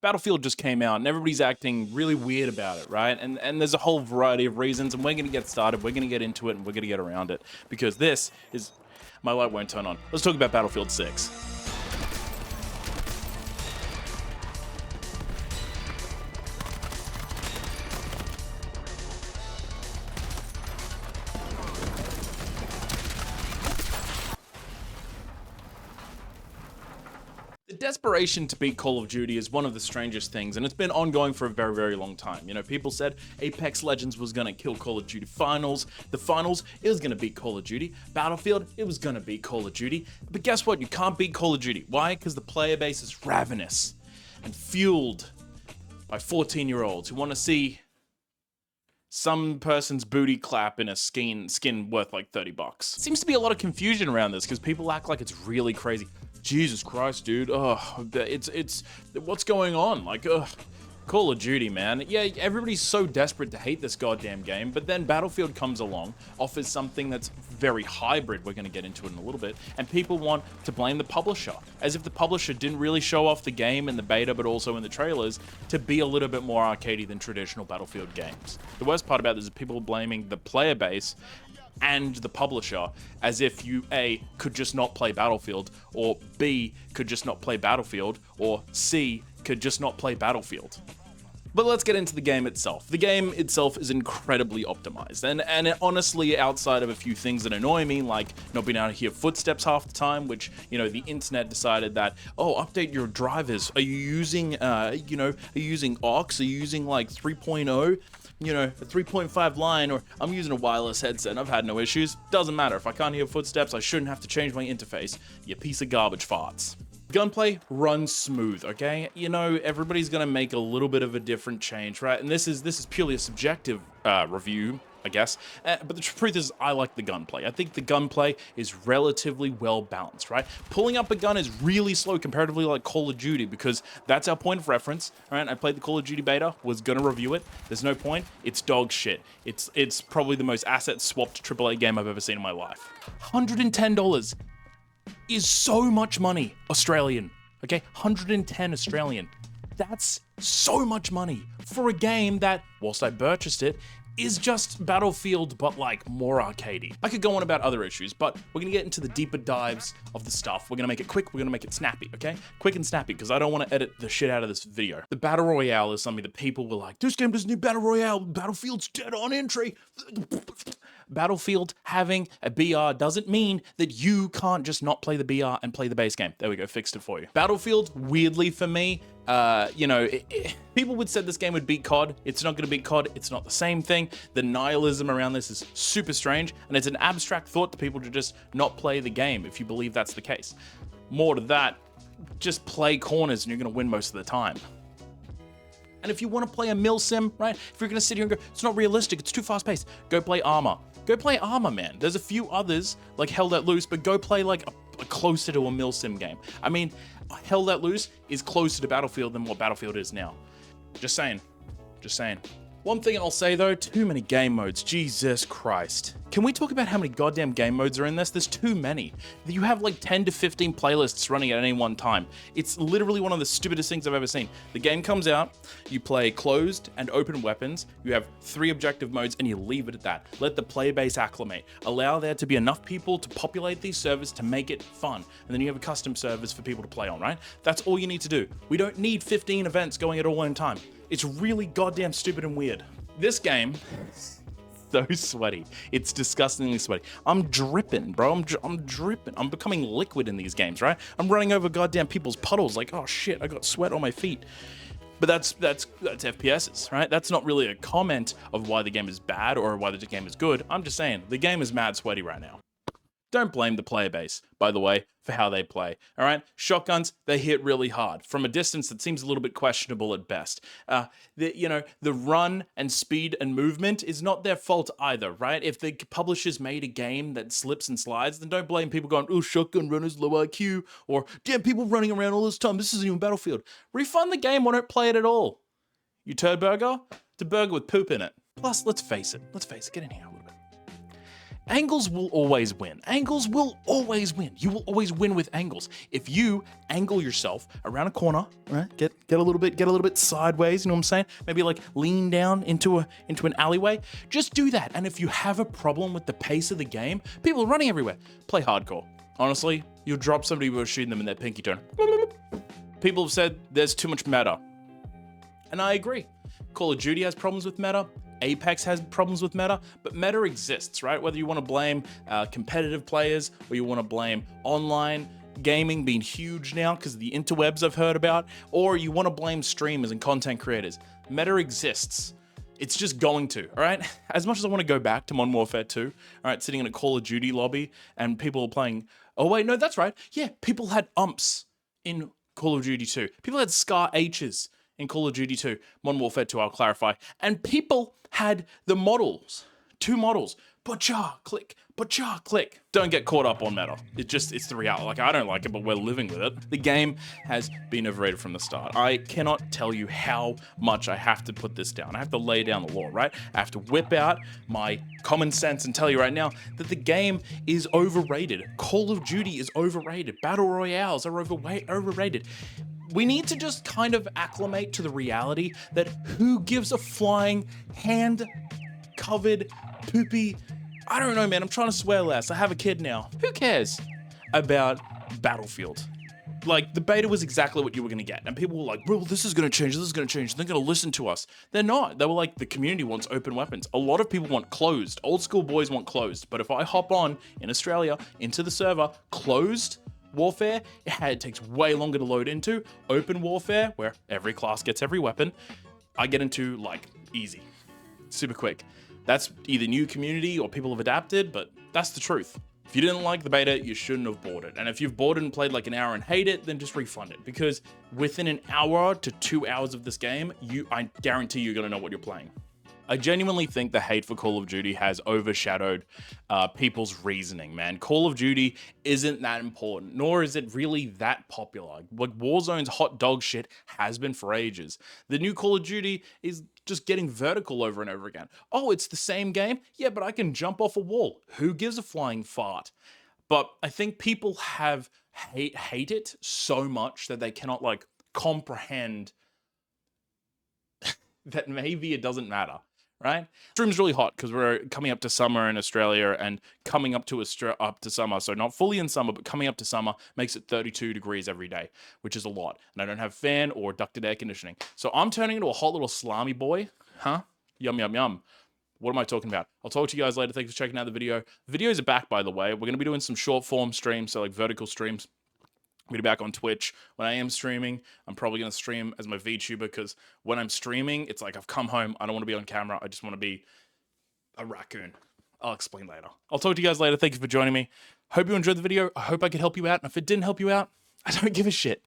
Battlefield just came out and everybody's acting really weird about it, right? And there's a whole variety of reasons, and we're gonna get started, we're gonna get into it, and we're gonna get around it, because this is... My light won't turn on. Let's talk about Battlefield 6. The desperation to beat Call of Duty is one of the strangest things, and it's been ongoing for a very, very long time. You know, people said Apex Legends was gonna kill Call of Duty Finals. The Finals, it was gonna beat Call of Duty. Battlefield, it was gonna beat Call of Duty. But guess what? You can't beat Call of Duty. Why? Because the player base is ravenous and fueled by 14-year-olds who want to see some person's booty clap in a skin worth like $30. Seems to be a lot of confusion around this because people act like it's really crazy. Jesus Christ, dude. Oh, it's what's going on? Like, Call of Duty, man. Yeah, everybody's so desperate to hate this goddamn game, but then Battlefield comes along, offers something that's very hybrid, we're gonna get into it in a little bit, and people want to blame the publisher, as if the publisher didn't really show off the game in the beta, but also in the trailers, to be a little bit more arcadey than traditional Battlefield games. The worst part about this is people blaming the player base and the publisher as if you A, could just not play Battlefield, or B, could just not play Battlefield, or C, could just not play Battlefield. But let's get into the game itself. The game itself is incredibly optimized, and it, honestly, outside of a few things that annoy me, like not being able to hear footsteps half the time, which, you know, the internet decided that, oh, update your drivers. Are you using, are you using aux? Are you using like 3.0? You know, a 3.5 line, or I'm using a wireless headset and I've had no issues. Doesn't matter. If I can't hear footsteps, I shouldn't have to change my interface. You piece of garbage farts. Gunplay runs smooth, okay? You know, everybody's gonna make a little bit of a different change, right? And this is purely a subjective review, I guess. But the truth is, I like the gunplay. I think the gunplay is relatively well balanced, right? Pulling up a gun is really slow comparatively like Call of Duty, because that's our point of reference, right? I played the Call of Duty beta, was gonna review it. There's no point. It's dog shit. It's probably the most asset swapped AAA game I've ever seen in my life. $110 is so much money, Australian, okay? 110 Australian. That's so much money for a game that, whilst I purchased it, is just Battlefield, but like more arcadey. I could go on about other issues, but we're gonna get into the deeper dives of the stuff. We're gonna make it quick, we're gonna make it snappy, okay? Quick and snappy, because I don't wanna edit the shit out of this video. The Battle Royale is something that people were like, this game doesn't need Battle Royale, Battlefield's dead on entry. Battlefield having a BR doesn't mean that you can't just not play the BR and play the base game. There we go, fixed it for you. Battlefield, weirdly for me, you know, people would say this game would beat COD. It's not gonna beat COD, it's not the same thing. The nihilism around this is super strange, and it's an abstract thought to people to just not play the game if you believe that's the case. More to that, just play corners and you're gonna win most of the time. And if you want to play a mil sim, right? If you're gonna sit here and go, it's not realistic, it's too fast paced, go play Armor. Go play Armor, man. There's a few others, like Held Let Loose, but go play like a closer to a mil sim game. I mean, Held Let Loose is closer to Battlefield than what Battlefield is now. Just saying. Just saying. One thing I'll say though, too many game modes, Jesus Christ. Can we talk about how many goddamn game modes are in this? There's too many. You have like 10 to 15 playlists running at any one time. It's literally one of the stupidest things I've ever seen. The game comes out, you play closed and open weapons, you have 3 objective modes, and you leave it at that. Let the player base acclimate. Allow there to be enough people to populate these servers to make it fun. And then you have a custom servers for people to play on, right? That's all you need to do. We don't need 15 events going at all one time. It's really goddamn stupid and weird. This game, so sweaty. It's disgustingly sweaty. I'm dripping, bro. I'm dripping. I'm becoming liquid in these games, right? I'm running over goddamn people's puddles like, oh shit, I got sweat on my feet. But that's FPSs, right? That's not really a comment of why the game is bad or why the game is good. I'm just saying, the game is mad sweaty right now. Don't blame the player base, by the way, for how they play, all right? Shotguns, they hit really hard. From a distance that seems a little bit questionable at best. The run and speed and movement is not their fault either, right? If the publishers made a game that slips and slides, then don't blame people going, oh, shotgun runners, low IQ, or damn, people running around all this time, this isn't even Battlefield. Refund the game, why don't play it at all? You turd burger? It's a burger with poop in it. Plus, let's face it, get in here a little bit. Angles will always win. Angles will always win. You will always win with angles. If you angle yourself around a corner, right? Get a little bit sideways, you know what I'm saying? Maybe like lean down into an alleyway. Just do that. And if you have a problem with the pace of the game, people are running everywhere. Play hardcore. Honestly, you'll drop somebody who was shooting them in their pinky turn. People have said there's too much meta. And I agree. Call of Duty has problems with meta. Apex has problems with meta, but meta exists, right? Whether you want to blame competitive players or you want to blame online gaming being huge now because of the interwebs I've heard about, or you want to blame streamers and content creators. Meta exists. It's just going to, all right? As much as I want to go back to Modern Warfare 2, all right, sitting in a Call of Duty lobby and people are playing, oh wait, no, that's right. Yeah, people had umps in Call of Duty 2. People had Scar H's in Call of Duty 2, Modern Warfare 2, I'll clarify. And people had the models, 2 models, butcha, click, butcha, click. Don't get caught up on meta. It's the reality. Like, I don't like it, but we're living with it. The game has been overrated from the start. I cannot tell you how much I have to put this down. I have to lay down the law, right? I have to whip out my common sense and tell you right now that the game is overrated. Call of Duty is overrated. Battle Royales are overrated. We need to just kind of acclimate to the reality that who gives a flying hand-covered poopy, I don't know, man, I'm trying to swear less. I have a kid now. Who cares about Battlefield? Like, the beta was exactly what you were gonna get. And people were like, bro, this is gonna change, they're gonna listen to us. They're not. They were like, the community wants open weapons. A lot of people want closed. Old school boys want closed. But if I hop on, in Australia, into the server, closed warfare, it takes way longer to load into. Open warfare, where every class gets every weapon, I get into, like, easy. Super quick. That's either new community or people have adapted, but that's the truth. If you didn't like the beta, you shouldn't have bought it. And if you've bought it and played like an hour and hate it, then just refund it. Because within an hour to 2 hours of this game, I guarantee you're gonna know what you're playing. I genuinely think the hate for Call of Duty has overshadowed people's reasoning, man. Call of Duty isn't that important, nor is it really that popular. Like, Warzone's hot dog shit has been for ages. The new Call of Duty is just getting vertical over and over again. Oh, it's the same game? Yeah, but I can jump off a wall. Who gives a flying fart? But I think people have hate it so much that they cannot, like, comprehend that maybe it doesn't matter. Right? Stream's really hot because we're coming up to summer in Australia and coming up to summer. So not fully in summer, but coming up to summer makes it 32 degrees every day, which is a lot. And I don't have fan or ducted air conditioning. So I'm turning into a hot little salami boy. Huh? Yum, yum, yum. What am I talking about? I'll talk to you guys later. Thanks for checking out the video. Videos are back, by the way. We're going to be doing some short form streams, so like vertical streams. I'm gonna be back on Twitch. When I am streaming, I'm probably gonna stream as my VTuber because when I'm streaming, it's like I've come home, I don't wanna be on camera, I just wanna be a raccoon. I'll explain later. I'll talk to you guys later. Thank you for joining me. Hope you enjoyed the video. I hope I could help you out. And if it didn't help you out, I don't give a shit.